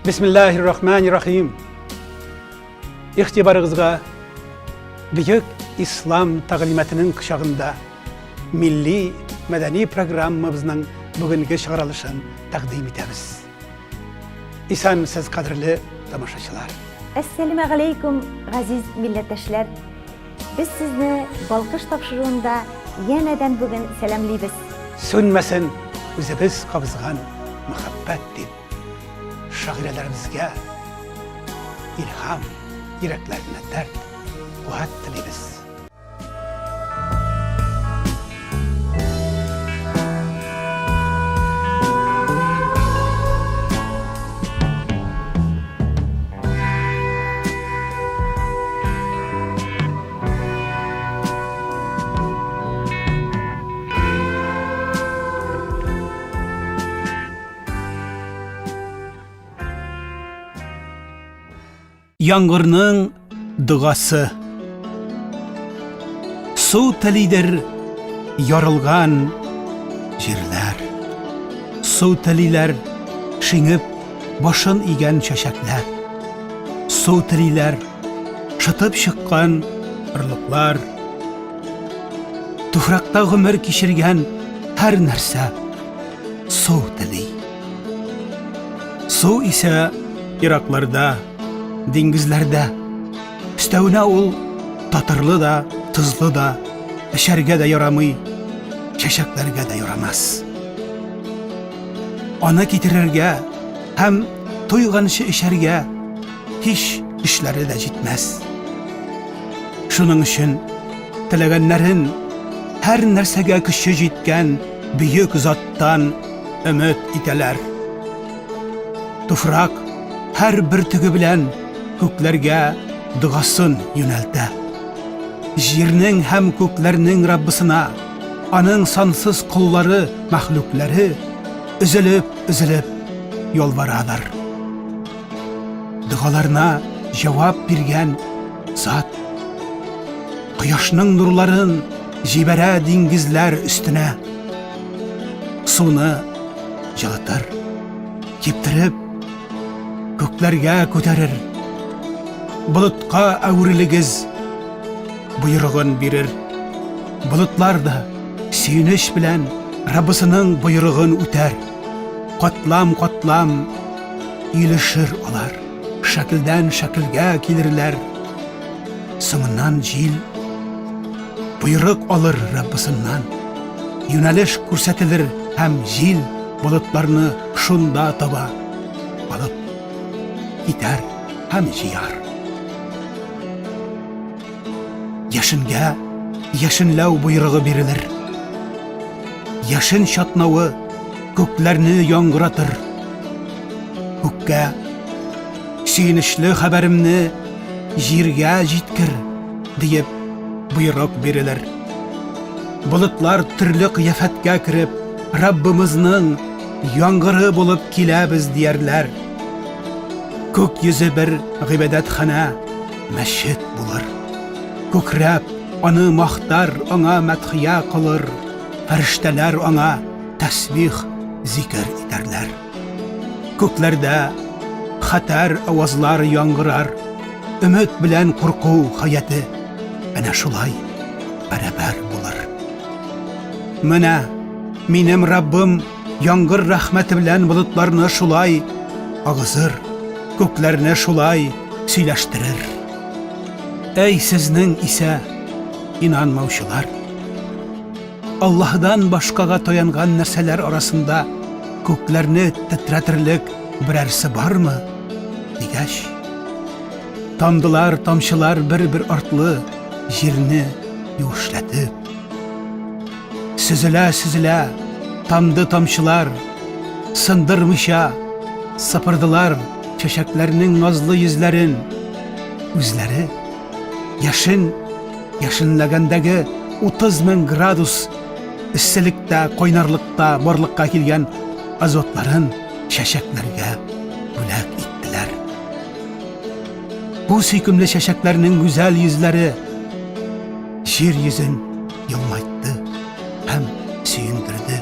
Bismillahirrahmanirrahim. İhtibarınızga Büyük İslam Tağlimatının kışağında milli medeni programımızın bugünkü çıkarılışını takdim etemiz. İsanmısız kadırlı tamaşaçılar. Assalamu alaikum aziz milletteşler. Biz sizni balkış tapşırığında yeniden bugün selamlayız. Sönmesin üzümüz kabızgan muhabbettir. Şairelerimizge ilham, yüreklerine dert, kuvvet dileriz. Yağmurun duası, su telidir yorulgan jirler, su teliler şiңip başın igen çeşekler, su teliler şıtıp şıkkan ırlıklar, tufrakta ömür kişirgen her nerse su teli. Su ise Iraklarda, dengizlerde, üstevine ol tatırlı da, tızlı da, eşerge de yaramay, çeşeklerge de yaramaz. Ona getirirge, hem toyganışı eşerge, hiç işleri de gitmez. Şunun için, tilegenlerin her nersege kışı jitken büyük zattan ümit iteler. Tufrak her bir tügü bilen köklerge duasın yöneldi. Jirning hem köklerinin Rabbisine, anın sansız kulları, mahlukları üzülüp yolvaralar. Dualarına cevap birgen zat, Kıyaşның nurların jibere dengizler üstüne, sunu жылытır, keptirip köklerge köterir. Bulutqa äwriligiz buyrug'un berir. Bulutlar da suyunish bilan Rabbisining buyrug'un o'tar. Qatlam ilishir olar. Shakildan shakilga kelirlar. So'ngidan jil buyruq alır Rabbisindən. Yönelish ko'rsatilir hem jil bulutlarını şunda taba alıp gider hem jiyar. Yaşınga yaşınlav buyruğu birilir. Yaşın şatnavı köklerini yangıratır. Kökke suyunishli haberimni jirga jitkir deyip buyruq birilir. Bulutlar türlü kıyafetga kirip Rabbimizning yangırı bulup kilabız diyerler. Kök yüzü bir g'ibadatxona, masjid bulur. Ko'krab onu maqtar, ona madhiya qilur. Farishtalar ona tasbih, zikr ederler. Ko'klarda xatar ovozlar yangırar. Ümit bilan qo'rquv hayati ana shulay barabar bulur. Mana menim Rabbim yangır rahmeti bilan bulutlarni shulay ag'zir, köklerini şulay söyleştirir. Ey sizning ise inanmavşılar! Allah'dan başkaga toyangan nerseler arasında köklerini titretirlik birersi var mı? Digeş. Tamdılar, tamşılar bir artlı jirini yuvuşlatip. Süzüle tamdı tamşılar sındırmışa sapırdılar çeşeklerinin nazlı yüzlerin. Üzleri yaşınlagandagi 30.000 gradus issilikta, qoynarlıkta, borliqqa kelgan azotların çeşeklerge bülak ettiler. Bu süykümlü çeşeklerinin güzel yüzleri şiir yüzün yılmayttı hem süyündürdü.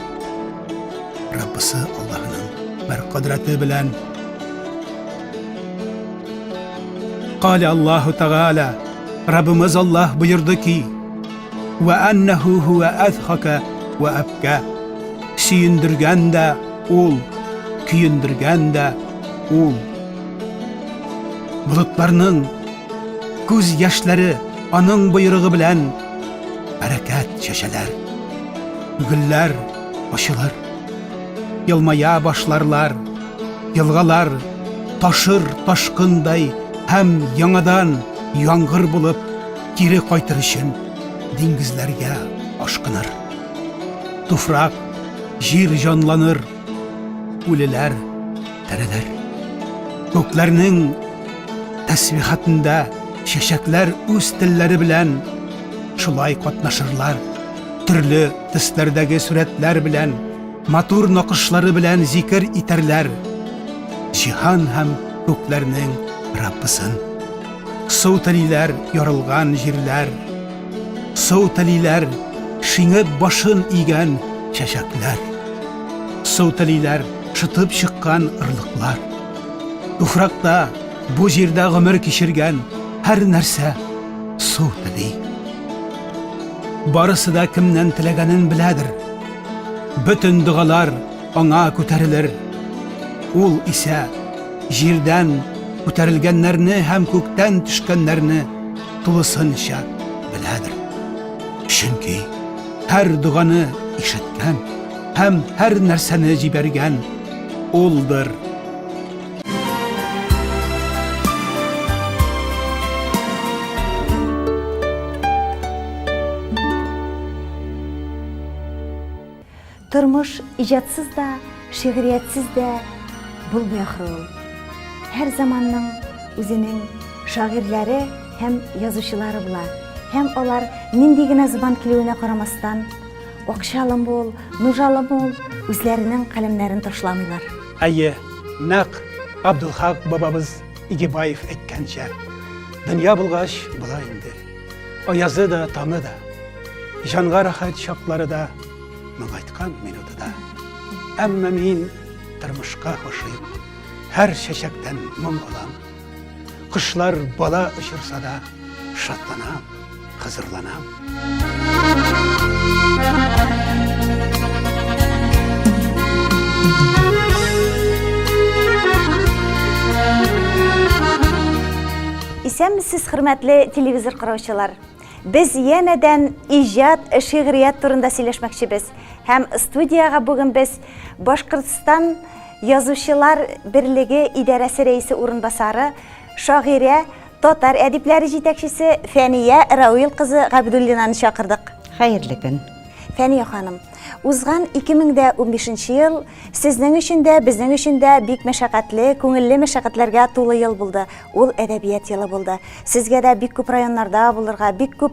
Rabbisi Allah'ın bir kudreti bilen Kale Allahu Teala, Rabbimiz Allah buyurdu ki, ve ennehu huve ezhaka ve ebka. Suyundirgen de ol, kuyundirgen de ol. Bulutlarının göz yaşları anın buyruğu bilen bereket şeşeler. Güller başılır, yılmaya başlarlar, yılgalar taşır taşkınday hem yanadan yangır bulup geri kaytırışın dingizlerge aşkınır. Tufrak, jir canlanır, uliler tereler. Göklerinin tesbihatında şeşekler üz tilleri bilen şulay katnaşırlar. Türlü tislerdeki suretler bilen, matur nakışları bilen zikir iterler. Cihan hem göklerinin Rabbısın. Soğutaliler yorulgan jirler. Soğutaliler şiңip başın igen şeşekler. Soğutaliler çıtıp çıkkan ırlıklar. Ufrakta bu jirde gümür kişirgen her nerse soğutali. Barısı da kimden tilegenin biledir. Bütün dualar ona köterilir. Ol ise jirden köterilgenlerini hem kökten düşkenlerini tulısınca biledir. Çünkü her duanı işitken hem her nerseni cibergen oldur. Turmuş icatsız da, şiiriyetsiz de bulmuyor. Her zamanın özünün şairleri hem yazıcıları bular. Hem olar nindigine zıban kilüğüne karamastan, okşalım bol, nujalım bol, özlerinin kalemlerini taşlamıyorlar. Ayye, nak Abdülhak babamız İgibayev etkençe. Dünya bulgaç bula indi. O yazı da tamı da, janğa rahat şapları da, mıgaytkan minutu da. Amma min tırmışka hoşuyum, her şeşekten mum olam. Kışlar bala ışırsa da şatlanam, hazırlanam. İsem-siz hürmetli televizor karavçılar. Biz yeniden icad, şiiriyat turunda söyleşmekçibiz. Hem studiyaga bugün biz Başkırtıstan Yazıcılar Birligi İdaresi Reisi Urunbasarı, şaire, Tatar Edipleri Jitekçisi Feniye Raul kızı Gabidullina'nı çağırdık. Hayırlı gün. Feniye hanım, uzgan 2015 yıl sizning üçün de, bizning üçün de büyük meşakkatli, көңіллі meşakkatlerge to'la yıl buldu. Ol edebiyat yılı buldu. Sizge de büyük köp rayonlarda bulurga, büyük köp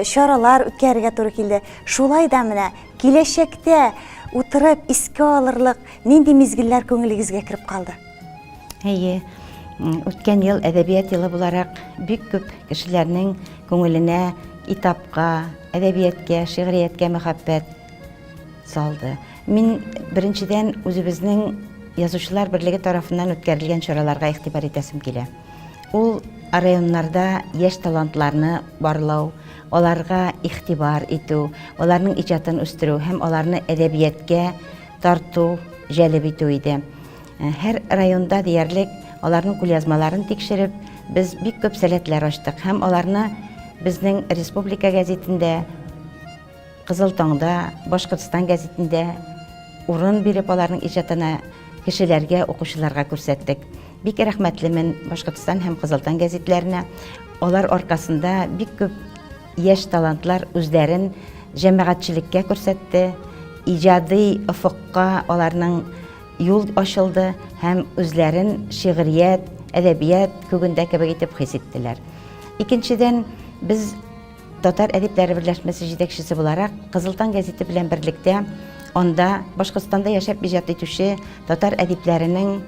şaralar ötkәргә туры келді. Шулай да менә киләчәктә утырып искә алырлык нинди мизгилләр көңелегезгә кирип калды? Әйе, үткән ел әдәбият йылы буларак бик күп кешеләрнең күңеленә китапка, әдәбиятка, шигърияткә мәхәббәт салды. Мин беренчедән үзебезнең Язучылар Берлеге тарафыннан үткәрелгән чараларга игътибар итәсем килә. Ул районнарда яшь талантларны барлау, аларга игътибар итү, аларның иҗатын үстерү һәм аларны әдәбиятка тарту, җәлеп итү иде. Һәр районда диярлек аларның күлязмаларын тикшереп, без бик күп сәләтләр ачтык һәм аларны безнең республика гәзитендә, Кызыл таңда, Башкортстан гәзитендә урын биреп аларның иҗатына кешеләргә, укучыларга күрсәттек. Бик рәхмәтлемен Башкортстан һәм Кызыл таң гәзитләренә. Алар аркасында бик күп яшь талантлар үзләрен җәмәгатьчелеккә күрсәтте. Иҗади офыкка аларның юл ачылды һәм үзләрен шигърият, әдәбият күгендә кебек итеп хис иттеләр. Икенчедән, без Татар әдипләре берләшмәсе җитәкчесе буларак Кызыл таң гәзите белән берлектә анда Башкортстанда яшәп иҗат итүче татар әдипләренең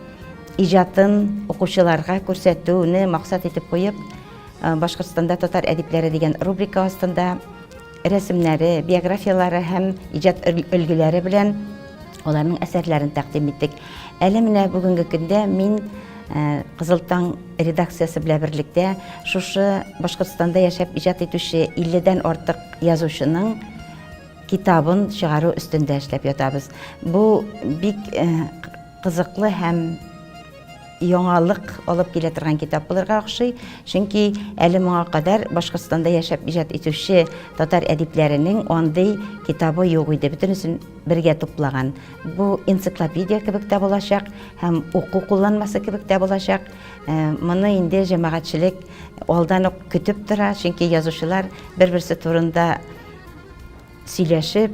иҗатын укучыларга күрсәтүне максат итеп куеп, Башкортстанда татар әдипләре дигән рубрика астында рәсемнәре, биографиялары һәм иҗат өлгеләре белән аларның әсәрләрен тәкъдим иттек. Әле менә бүгенге көндә мин Кызыл таң редакциясы белән берлектә шушы Башкортстанда яшәп иҗат итүче 50дән артык язучының китабын чыгару өстендә эшләп ятабыз. Бу бик кызыклы һәм яңалык алып килә торган китап булырга охшый, чөнки әле моңа кадәр Башкортстанда яшәп иҗат итүче татар әдипләренең андый китабы юк иде, бөтенесен бергә туплаган. Бу энциклопедия кебек тә булачак һәм уку кулланмасы кебек тә булачак. Моны инде җәмәгатьчелек алдан ук көтеп тора, чөнки язучылар бер-берсе турында сөйләшеп,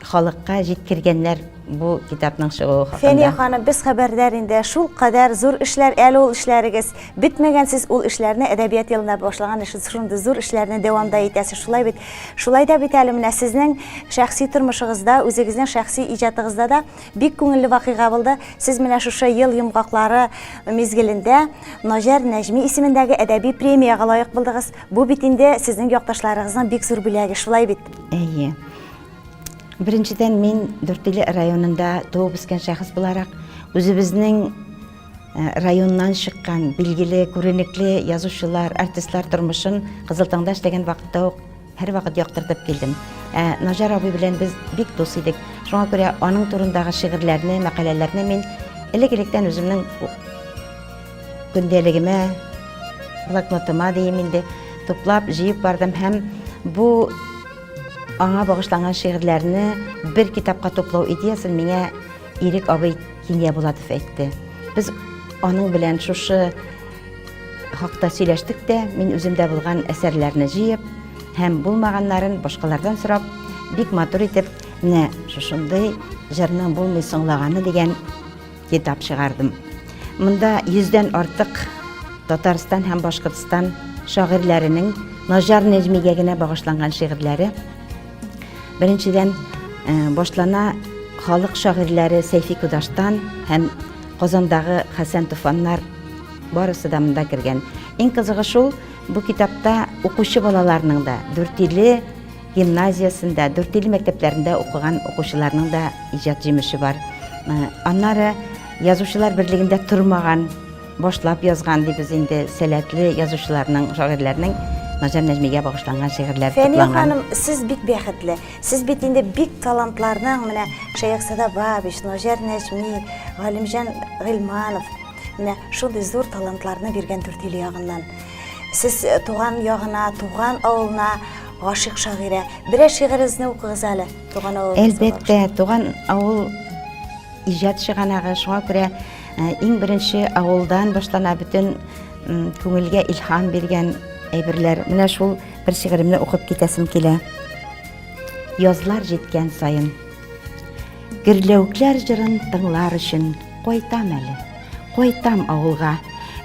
халыкка җиткергәннәр бу китапның чыгуы Фәния хакында. ханым, без хәбәрдар инде шул кадәр зур эшләр, әле ул эшләрегез битмәгән, сез ул эшләрне әдәбият елында башлаган шундый зур эшләрне дәвамда итәсез. Шулай бит. Шулай да бит әле менә сезнең шәхси тормышыгызда, үзегезнең шәхси иҗатыгызда да бик күңелле вакыйга булды. Сез менә шушы ел йомгаклары мизгелендә Наҗар Нәҗми исемендәге әдәби премияга лаек булдыгыз. Бу бит инде сезнең якташларыгызның бик зур бүләге, шулай бит. Әйе. Беренчедән мин Дүртөйле районында туып үскән шәхес буларак, үзебезнең районнан чыккан билгеле, күренекле язучылар, артистлар тормышын Кызыл таңда эшләгән вакытта ук һәр вакыт яктыртып килдем. Наҗар абый белән без бик дус идек. Шуңа күрә аның турындагы шигырьләрне, мәкаләләрне мин элек-электән үземнең көндәлегемә, блокнотыма дигән инде туплап, җыеп бардым һәм бу аңа багышланган шигырьләрне бер китапка туплау идеясын миңа Ирек абый Киния Булатов әйтте. Без аның белән шушы хакта сөйләштек тә, мин үземдә булган әсәрләрне җыеп һәм булмаганнарын башкалардан сорап, бик матур итеп, менә шушындый җырның булмый соңлаганы дигән китап чыгардым. Монда 100дән артык Татарстан һәм Башкортстан шагыйрьләренең Наҗар Нәҗмигә генә багышланган шигырьләре. Беренчедән башлана халык шагыйрьләре Сәйфи Кудаштан һәм Казандагы Хәсән Туфаннар барысы да монда кергән. Иң кызыгы шул, бу китапта укучы балаларның да, Дүртөйле гимназиясендә, Дүртөйле мәктәпләрендә укыган укучыларның да иҗат җимеше бар. Аннары язучылар берлегендә тормаган, башлап язган дип без инде сәләтле язучыларның, шагыйрьләрнең Наҗар Нәҗмигә багышланган шигырьләр Фәния тупланган. ханым, сез бик бәхетле. Сез бит инде бик талантларның менә Шәяхзада Бабич, Наҗар Нәҗми, Галимҗан Гыйльманов, менә шундый зур талантларны биргән Дүртөйле ягыннан. Сез туган ягына, туган авылына гашыйк шагыйрә. Берәр шигырегезне укыгыз әле, туган авылыгызга. Әлбәттә, туган авыл иҗат чыганагы, шуңа күрә иң беренче авылдан башлана, бөтен күңелгә илһам биргән әйберләр. Менә шул бер шигыремне укып китәсем килә. Язлар җиткән саен, гөрләүкләр җырын тыңлар өчен кайтам әле. Кайтам авылга.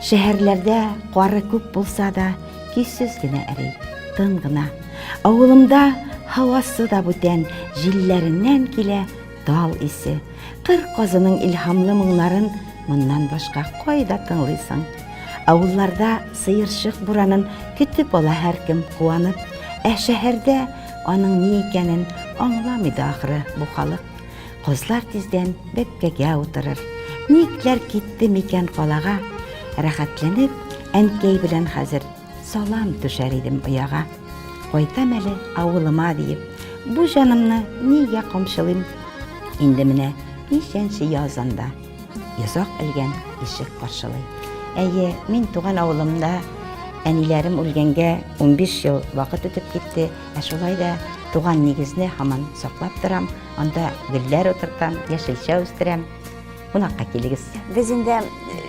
Шәһәрләрдә кары күп булса да, кисез генә әрей, тын гына. Авылымда һавасы да бүтән, җилләреннән килә тал исе. Кыр казының илһамлы моңнарын моннан башка кайда тыңлыйсың? Авылларда сыерчык буранын көтүп ала һәркем куанып, шәһәрдә аның ни икәнен аңламый да ахры бу халык. Кызлар тиздән бәккәгә утырыр. Никләр китте микән калага? Рәхәтләнеп, әнкәй белән хәзер салам төшәр идем ояга. Кайтам әле авылыма диеп, бу җанымны нигә камчылыйм? Инде менә ничәнче язанда язак элгән ишек каршылый. Әйе, мин туган авылымда әниләрем үлгәнгә 15 ел вакыт үтеп китте. Шулай да туган нигезне һаман саклап торам. Анда гөлләр утыртам, яшелчә үстерәм. Кунакка килегез. Без инде,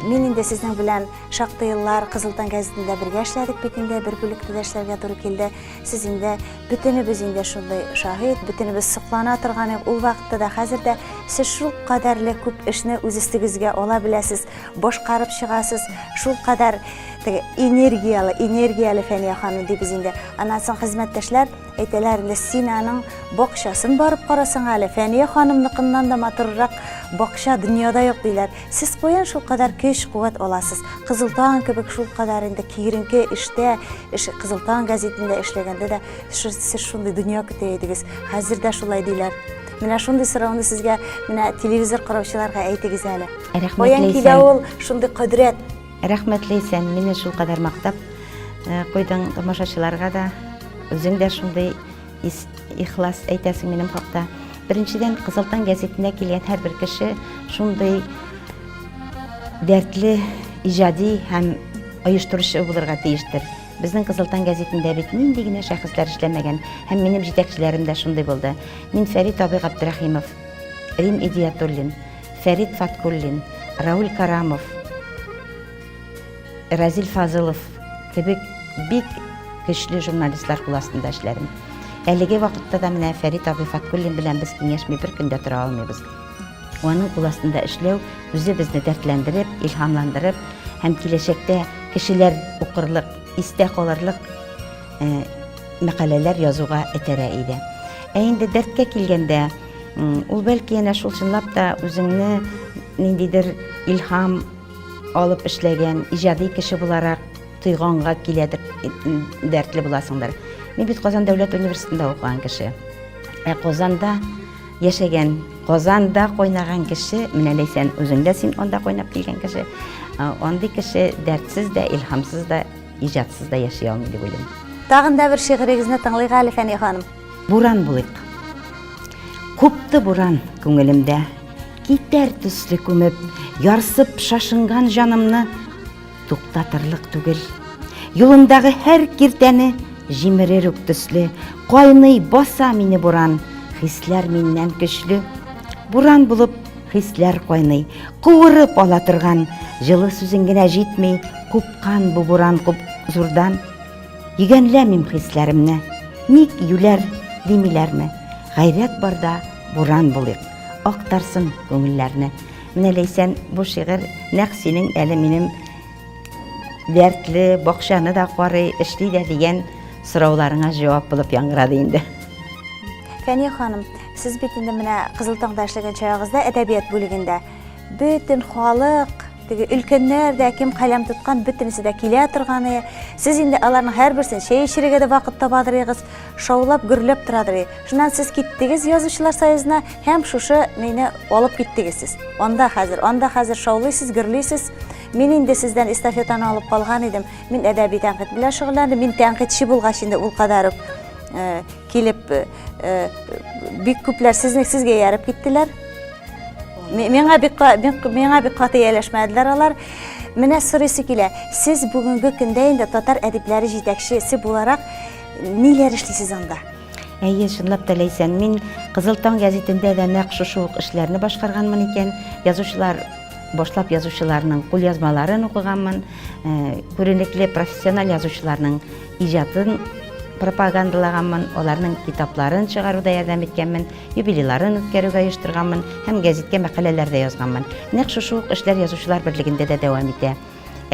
мин инде сезнең белән шактый еллар Кызыл таң гәзитендә бергә эшләдек бит инде, бер бүлектә дә эшләргә туры килде. Сез инде бөтенебез инде шундый шаһит, бөтенебез соклана торган ул вакытта да, хәзер дә сез шул кадәрле күп эшне үз өстегезгә ала беләсез, башкарып чыгасыз, шул кадәр энергиялы Фәния ханым дибез инде. Аннан соң хезмәттәшләр әйтәләр инде, син аның бакчасын барып карасаң әле, Фәния ханымныкыннан да матуррак бакча дөньяда юк диләр. Сез каян шул кадәр көч-куәт аласыз? Кызыл таң кебек шул кадәр инде киеренке эштә, Кызыл таң гәзитендә эшләгәндә дә сез шундый дөнья көтә идегез. Хәзер дә шулай диләр. Менә шундый сорауны сезгә менә телевизор караучыларга әйтегез әле. Рәхмәтле Каян килә исән. ул шундый кудрәт? Рәхмәтле исән, мине шул кадәр мактап куйдың тамашачыларга да, үзең дә шундый ихлас әйтәсең минем хакта. Беренчедән, Кызылтаң гәзитенә килгән һәрбер кеше шундый дәртле иҗади һәм оештыручы булырга тиештер. Безнең Кызылтаң гәзитендә бит нинди генә шәхесләр эшләмәгән, һәм минем җитәкчеләрем дә шундый булды. Мин Фәрит абый Габдрахимов, Рим Идиятуллин, Фәрит Фаткуллин, Рауль Карамов, Разил Фазылов кебек бик көчле журналистлар кул астында эшләрем. Әлеге вакытта да менә Фәрит абый Фаткуллин белән без киңәшми бер көндә тора алмыйбыз. Аның кул астында эшләү үзе безне дәртләндереп, илһамландырып һәм киләчәктә кешеләр укырлык, истә калырлык мәкаләләр язуга этәрә иде. Инде дәрткә килгәндә, ул бәлки янә шул чынлап та үзеңне ниндидер илһам алып эшләгән иҗади кеше буларак тойганга киләдер, дәртле буласыңдыр. Мин бит Казан дәүләт университетында укыган кеше. Казанда яшәгән, Казанда кайнаган кеше, менә ләйсән үзеңдә син анда кайнап килгән кеше. Андый кеше дәртсез дә, илһамсыз да, иҗатсыз да яши алмый дип уйлыйм. Тагын да бер шигырегезне тыңлыйк әле, Фәния ханым. Буран булыйк. Купты буран күңелемдә, китәр төсле күмеп, ярсып шашынган җанымны туктатырлык түгел. Юлымдагы һәр киртәне җимерер үк төсле, кайный баса мине буран, хисләр миннән көчле. Буран булып хисләр кайный, куырып ала торган, җылы сүзең генә җитми, купкан бу буран куп зурдан. Йөгәнләмим хисләремне, ник юләр димиләрме? Гайрәт барда буран булыйк, актарсын күңелләрне. Менә ләйсән бу шигырь нәкъ синең әле минем дәртле бакчаны да карый, эшли дә дигән сорауларыңа җавап булып яңгырады инде. Фәния ханым, сез бит инде менә Кызылтаңда эшләгән чагыгызда әдәбият бүлегендә бөтен халык, теге өлкәннәр дә, кем каләм тоткан, бөтенесе дә килә торганы. Сез инде аларның һәрберсен чәй эчәргә дә вакыт табадырыгыз, шаулап, гөрләп торадыр. Шуннан сез киттегез Язучылар союзына һәм шушы мине алып киттегез сез. Анда хәзер шаулыйсыз, гөрлисез. Мин инде сездән эстафетаны алып калган идем. Мин әдәби тәнкыйть белән шөгыльләндем. Мин тәнкыйтьче булгач инде ул кадәр килеп бик күпләр сезгә ярып киттеләр. Миңа бик каты яләшмәделәр алар. Менә сорыйсы килә. Сез бүгенге көндә инде татар әдипләре җитәкчесе буларак ниләр эшлисез анда? Әйе, чынлап та ләйсән, мин Кызылтаң гәзитендә дә нәкъ шушы ук эшләрне башкарганмын икән. Башлап язучыларның кул язмаларын укыганмын, күренекле профессиональ язучыларның иҗатын пропагандалаганмын, аларның китапларын чыгаруда ярдәм иткәнмен, юбилейларын үткәрүгә оештырганмын һәм гәзиткә мәкаләләр дә язганмын. Нәкъ шушы ук эшләр Язучылар берлегендә дә дәвам итә.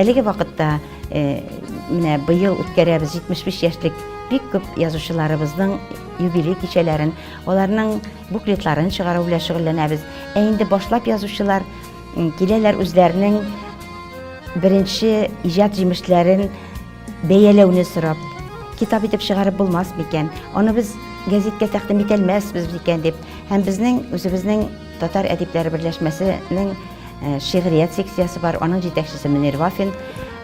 Әлеге вакытта менә быел үткәрәбез 75 яшьлек бик күп язучыларыбызның юбилей кичәләрен, аларның буклетларын чыгару белән шөгыльләнәбез. Инде башлап язучылар киләләр үзләренең беренче иҗат җимешләрен бәяләүне сорап, китап итеп чыгарып булмас микән, аны без гәзиткә тәкъдим итәлмәсбез микән дип, һәм безнең үзебезнең татар әдипләре берләшмәсенең шигърият секциясы бар, аның җитәкчесе Мөнир Вафин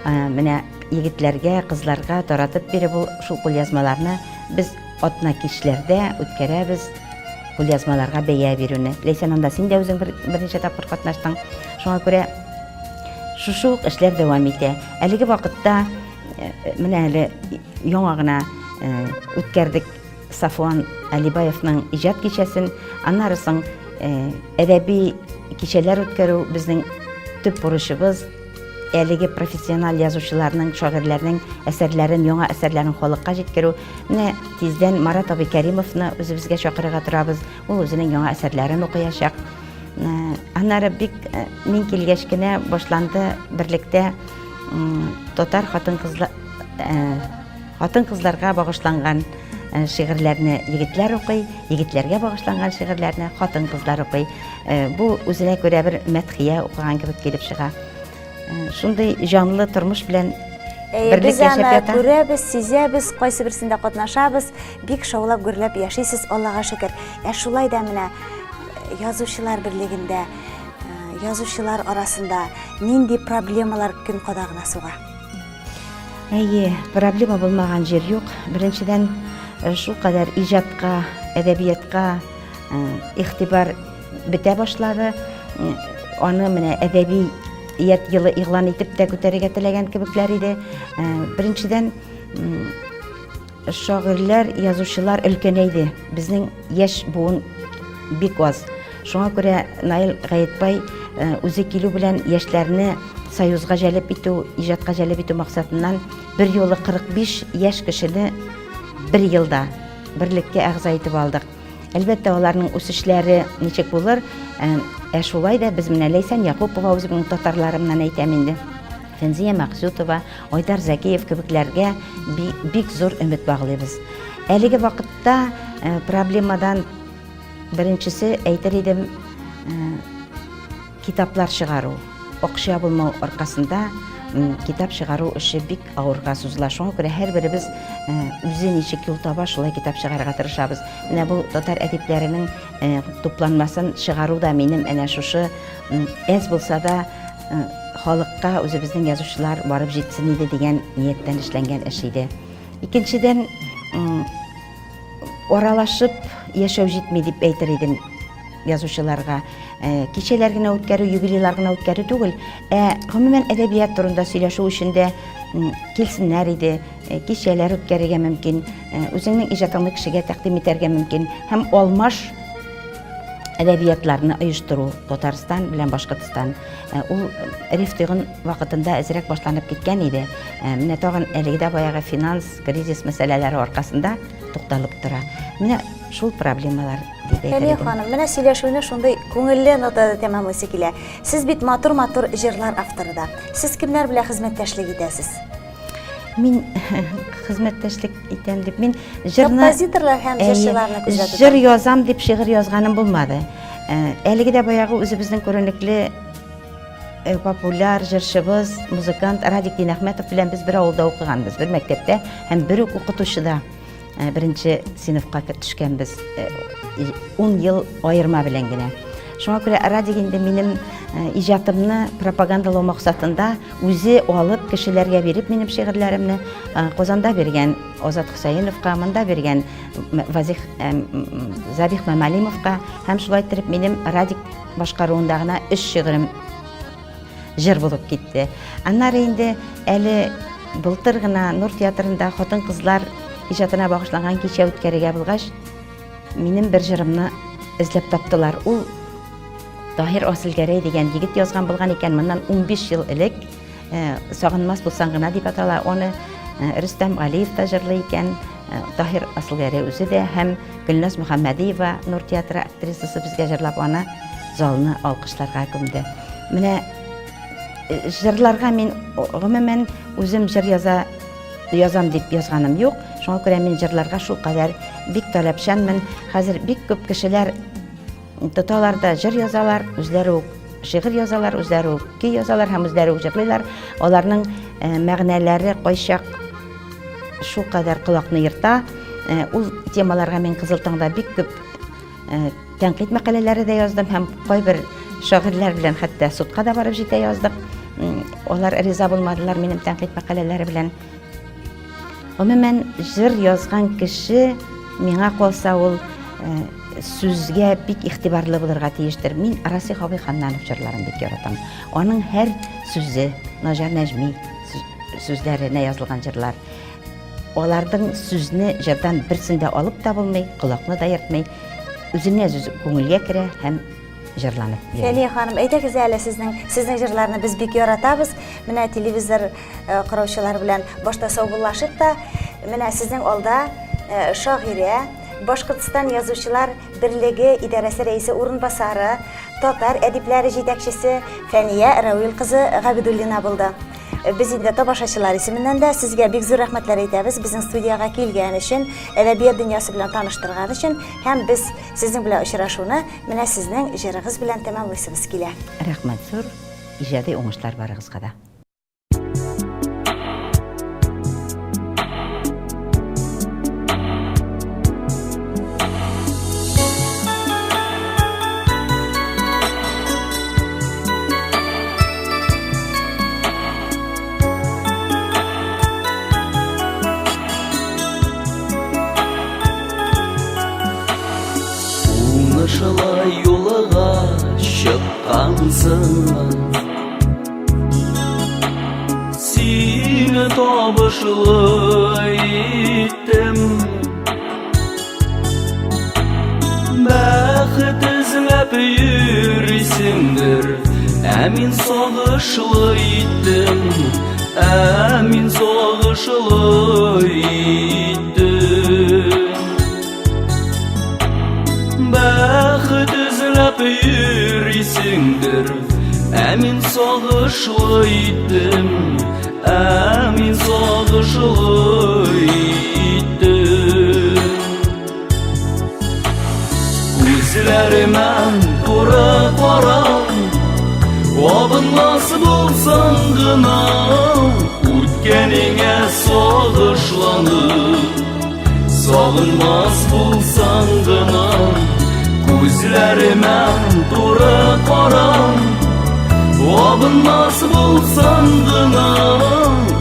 менә егетләргә, кызларга таратып биреп шул кулъязмаларны без атна кичләрдә үткәрәбез, кулъязмаларга бәя бирүне. Ләйсән, анда син дә үзең берничә тапкыр катнаштың. Шуңа күрә шушы ук эшләр дәвам итә. Әлеге вакытта менә әле яңа гына үткәрдек Сафуан Алибаевның иҗат кичәсен, аннары соң әдәби кичәләр үткәрү безнең төп бурычыбыз. Әлеге профессиональ язучыларның, шагыйрьләрнең әсәрләрен, яңа әсәрләрен халыкка җиткерү. Менә тиздән Марат абый Кәримовны үзебезгә чакырырга торабыз. Ул үзенең яңа әсәрләрен укыячак. Аннары бик мин килгәч кенә башланды берлектә татар хатын-кызларга багышланган шигырьләрне егетләр укый, егетләргә багышланган шигырьләрне хатын-кызлар укый. Бу үзенә күрә бер мәдхия укыган кебек килеп чыга. Шундый җанлы тормыш белән Бірлік Biz яшәп аны ята. күрәбез, сизәбез, кайсы берсендә катнашабыз, бик шаулап гөрләп яшисез, Аллага шөкер. Шулай да менә язучылар берлегендә, язучылар арасында нинди проблемалар көн кадагына суга? Әйе, проблема булмаган җир юк. Беренчедән, шул кадәр иҗатка, әдәбиятка игътибар бетә башлады. Аны менә әдәбият елы игълан итеп тә күтәрергә теләгән кебекләр иде. Беренчедән, шагыйрьләр, язучылар өлкәнәйде. Безнең яшь буын бик аз. Шуңа күрә Наил Гаетбай үзе килү белән яшьләрне союзга җәлеп итү, иҗатка җәлеп итү максатыннан бер юлы 45 яшь кешене бер елда берлеккә әгъза итеп алдык. Әлбәттә, аларның үсешләре ничек булыр? Шулай да без менә Ләйсән Якупова, үзебезнең татарларымнан әйтәм инде. Фәнзия Максутова, Айдар Зәкиев кебекләргә бик зур өмет баглыйбыз. Әлеге вакытта проблемадан беренчесе әйтер идем, китаплар чыгару. Акча булмау аркасында китап чыгару эше бик авырга сузыла. Шуңа күрә һәрберебез үзе ничек юл таба, шулай китап чыгарырга тырышабыз. Менә бу татар әдипләренең тупланмасын чыгару да минем әнә шушы әз булса да халыкка үзебезнең язучылар барып җитсен иде дигән нияттән эшләнгән эш иде. Икенчедән, аралашып яшәү җитми дип әйтер идем язучыларга. Кичәләр генә үткәрү, юбилейлар гына үткәрү түгел, гомумән әдәбият турында сөйләшү өчен дә килсеннәр иде, кичәләр үткәрергә мөмкин, үзеңнең иҗатыңны кешегә тәкъдим итәргә мөмкин һәм алмаш әдәбиятларны оештыру Татарстан белән Башкортстан. Ул рифтыгын вакытында әзрәк башланып киткән иде. Менә тагын әлегә баягы финанс, кризис мәсьәләләре аркасында тукталып тора. Менә шул проблемалар дип Фәния ханым, менә сөйләшүне шундый күңелле нотада тәмамлыйсы килә. Сез бит матур-матур җырлар авторы да. Сез кемнәр белән хезмәттәшлек итәсез? Мин хезмәттәшлек итәм дип, мин җырны, Композиторлар һәм җырчыларны күздә җыр тотам. язам дип шигырь язганым булмады. Әлеге дә баягы үзебезнең күренекле популяр җырчыбыз, музыкант Радик Динәхмәтов белән без бер авылда укыганбыз, бер мәктәптә һәм бер укытучыда беренче сыйныфка төшкәнбез. 10 ел аерма белән генә. Шуңа күрә Радик инде минем иҗатымны пропагандалау максатында үзе алып кешеләргә биреп минем шигырьләремне Казанда биргән, Азат Хусаиновка, монда биргән Забих Мамалимовка һәм шулай итеп минем Радик башкаруында гына 3 шигырем җыр булып китте. Аннары инде әле былтыр гына Нур театрында хатын-кызлар иҗатына багышланган кичә үткәрергә булгач, минем бер җырымны эзләп таптылар. Ул Таһир Асылгәрәй дигән егет язган булган икән, моннан 15 ел элек. Сагынмас булсаң гына дип атала. Аны Рөстәм Галиев та җырлый икән, Таһир Асылгәрәй үзе дә һәм Гөлназ Мөхәммәдиева, Нур театры актрисасы безгә җырлап аны залны алкышларга күмде. Менә җырларга мин гомумән үзем җыр язам дип язганым юк. Шуңа күрә мин җырларга шул кадәр бик таләпчәнмен. Хәзер бик күп кешеләр тоталар да җыр язалар, үзләре үк шигырь язалар, үзләре үк көй язалар һәм үзләре үк җырлыйлар. Аларның мәгънәләре кайчак шул кадәр колакны йырта. Ул темаларга мин Кызыл таңда бик күп тәнкыйть мәкаләләре дә яздым һәм кайбер шагыйрьләр белән хәтта судка да барып җитә яздык. Алар риза булмадылар минем тәнкыйть мәкаләләре белән. Гомумән җыр язган кеше миңа калса ул сүзгә бик игътибарлы булырга тиештер. Мин Расих абый Ханнанов җырларын бик яратам. Аның һәр сүзе, Наҗар Нәҗми сүзләренә язылган җырлар. Аларның сүзне җырдан берсендә алып та булмый, колакны да йөртмәй, үзенә үзе күңелгә керә һәм җырланып. Фәния ханым, әйтегез әле сезнең җырларны без бик яратабыз. Менә телевизор караучылар белән башта саубуллашып та, менә сезнең алда шагыйрә, Башкортстан язучылар берлеге идарәсе рәисе урынбасары, татар әдипләре җитәкчесе Фәния Рауил кызы Габидуллина булды. Без инде тамашачылар исеменнән дә сезгә бик зур рәхмәтләр әйтәбез безнең студияга килгән өчен, әдәбият дөньясы белән таныштырган өчен һәм без сезнең белән очрашуны менә сезнең җырыгыз белән тәмамлыйсыбыз килә. Рәхмәт зур, иҗади уңышлар барыгызга да. bulsun. Seni tabışlı ettim, baqit izlab yürüsündür. Amin sağışlı ettim, amin sağışlı ettim. Baqit izlab yürüsündür. Amin sağışlı ettim, amin sağışlı ettim. Gözlerimen kura karam, obun nasıl bulsan gına, o'tganingga sog'ishlanib, sog'inmas bulsan gına. Gözlerimen kura karam, obun nasıl bulsan gına,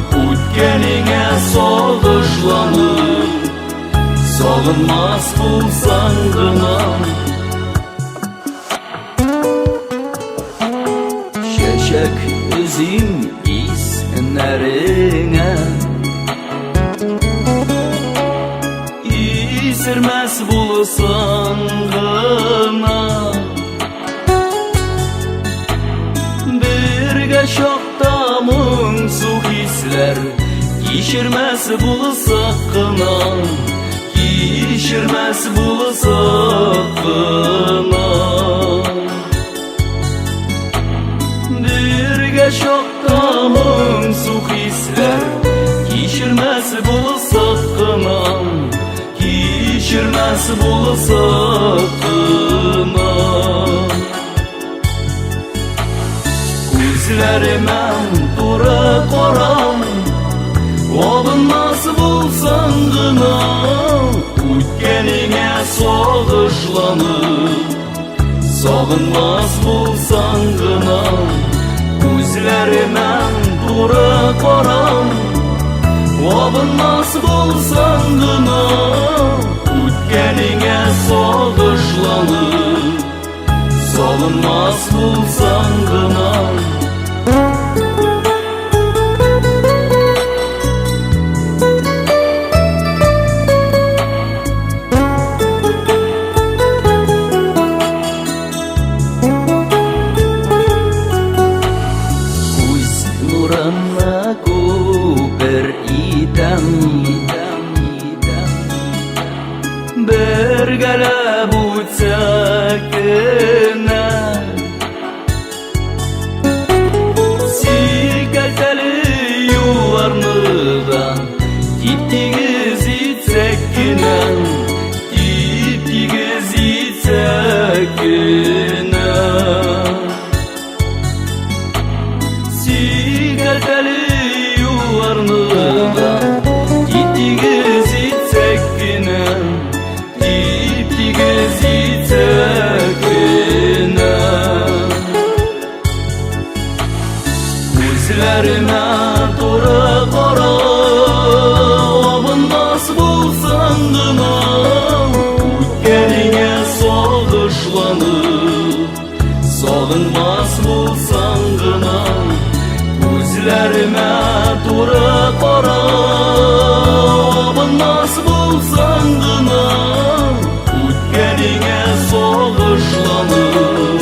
o'tganingga sog'ishlanib, sog'inmas bulsan gına. Şeşek üzüm islerine, isirmez bulsan gına. Birge şokta mungsu hisler, kişirmez bulsak gına, kişirmez bulsak gına. Birge şokta mungsu hisler, kişirmez bulsak gına, kişirmez bulsak gına. Gözlerimen dura koram, obun nasıl bulsan gına, o'tganingga sog'ishlanib, sog'inmas bulsan gına. Gözlerimen dura koram, obun nasıl bulsan gına, o'tganingga sog'ishlanib, sog'inmas bulsan gına. Göz nuruna ko'pir idam, birgalab o'tsakina, siykaltali yo'rnidan tip-tegiz yetsakkina, tip-tegiz yetsakkina. Siykaltali yo'rnidan tip-tegiz yetsakkina, tip-tegiz yetsakkina. Gözlerime dura qara, obun nasıl bulsan gına, o'tganingga sog'ishlanib, sog'inmas bulsan gına. Gözlerime dura qara, obun nasıl bulsan gına, o'tganingga sog'ishlanib,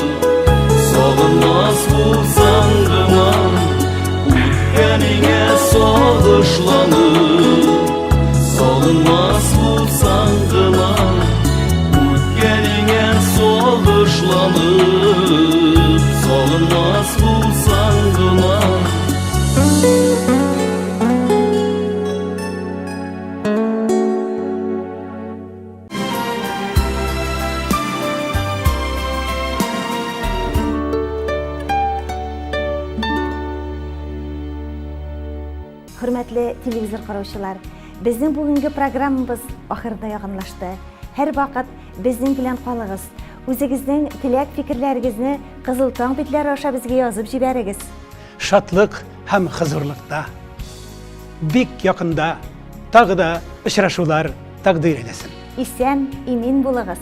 sog'inmas bulsan gına. O'tganingga sog'ishlanib, sog'inmas bulsan gına. O'tganingga sog'ishlanib, sog'inmas bulsan gına. Hürmetli televizor qarovchilar, bizning bugungi programmamiz oxirida yaqinlashdi. Har vaqt bizning bilan qoling'iz. O'zingizning tilak fikrlaringizni Qizil Tong betlari osha bizga yozib jibaringiz. Şatlık hem huzurlukta. Bik yakında tağda ışraşular takdir eylesin. Isen, emin bo'ling'iz.